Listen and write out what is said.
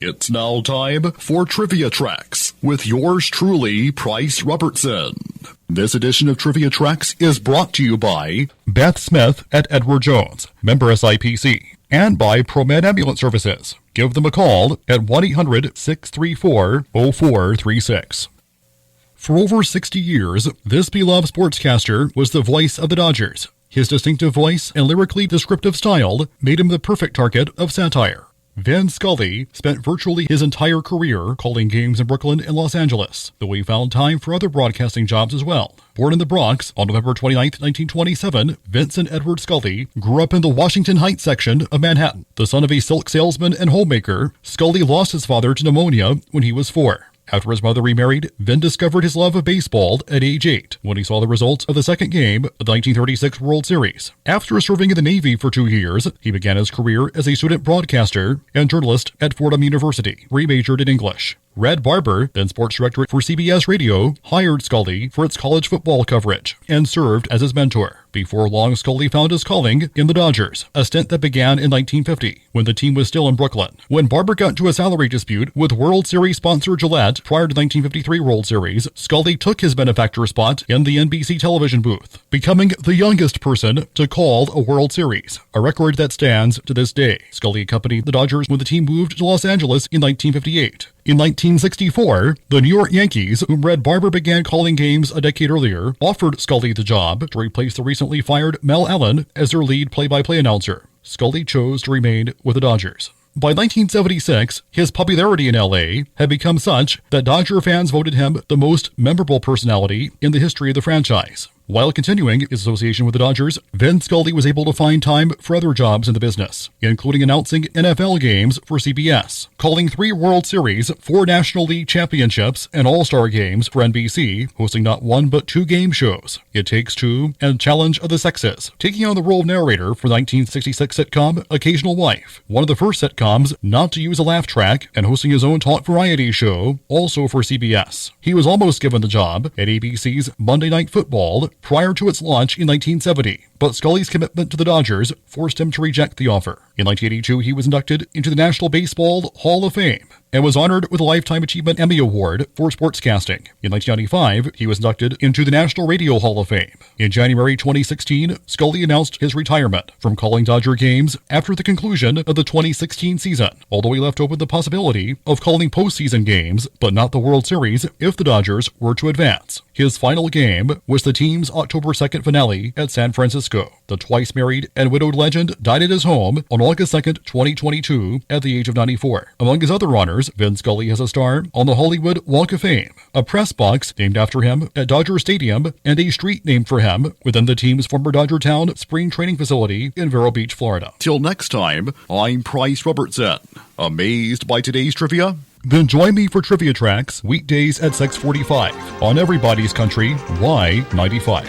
It's now time for Trivia Tracks with yours truly, Price Robertson. This edition of Trivia Tracks is brought to you by Beth Smith at Edward Jones, member SIPC, and by ProMed Ambulance Services. Give them a call at 1-800-634-0436. For over 60 years, this beloved sportscaster was the voice of the Dodgers. His distinctive voice and lyrically descriptive style made him the perfect target of satire. Vin Scully spent virtually his entire career calling games in Brooklyn and Los Angeles, though he found time for other broadcasting jobs as well. Born in the Bronx on November 29, 1927, Vincent Edward Scully grew up in the Washington Heights section of Manhattan. The son of a silk salesman and homemaker, Scully lost his father to pneumonia when he was 4. After his mother remarried, Vin discovered his love of baseball at age 8 when he saw the results of the second game of the 1936 World Series. After serving in the Navy for 2 years, he began his career as a student broadcaster and journalist at Fordham University, where he majored in English. Red Barber, then sports director for CBS Radio, hired Scully for its college football coverage and served as his mentor. Before long, Scully found his calling in the Dodgers, a stint that began in 1950, when the team was still in Brooklyn. When Barber got into a salary dispute with World Series sponsor Gillette prior to the 1953 World Series, Scully took his benefactor spot in the NBC television booth, becoming the youngest person to call a World Series, a record that stands to this day. Scully accompanied the Dodgers when the team moved to Los Angeles in 1958. In 1964, the New York Yankees, whom Red Barber began calling games a decade earlier, offered Scully the job to replace the recently fired Mel Allen as their lead play-by-play announcer. Scully chose to remain with the Dodgers. By 1976, his popularity in LA had become such that Dodger fans voted him the most memorable personality in the history of the franchise. While continuing his association with the Dodgers, Vin Scully was able to find time for other jobs in the business, including announcing NFL games for CBS, calling 3 World Series, 4 National League Championships, and All-Star games for NBC, hosting not 1 but 2 game shows, It Takes Two and Challenge of the Sexes, taking on the role of narrator for the 1966 sitcom Occasional Wife, one of the first sitcoms not to use a laugh track, and hosting his own talk variety show, also for CBS. He was almost given the job at ABC's Monday Night Football prior to its launch in 1970, but Scully's commitment to the Dodgers forced him to reject the offer. In 1982, he was inducted into the National Baseball Hall of Fame and was honored with a Lifetime Achievement Emmy Award for sportscasting. In 1995, he was inducted into the National Radio Hall of Fame. In January 2016, Scully announced his retirement from calling Dodger games after the conclusion of the 2016 season, although he left open the possibility of calling postseason games, but not the World Series, if the Dodgers were to advance. His final game was the team's October 2nd finale at San Francisco. The twice married and widowed legend died at his home on August 2nd, 2022, at the age of 94. Among his other honors, Vin Scully has a star on the Hollywood Walk of Fame, a press box named after him at Dodger Stadium, and a street named for him within the team's former Dodger Town spring training facility in Vero Beach, Florida. Till next time, I'm Price Robertson. Amazed by today's trivia? Then join me for Trivia Tracks weekdays at 6:45 on Everybody's Country Y95.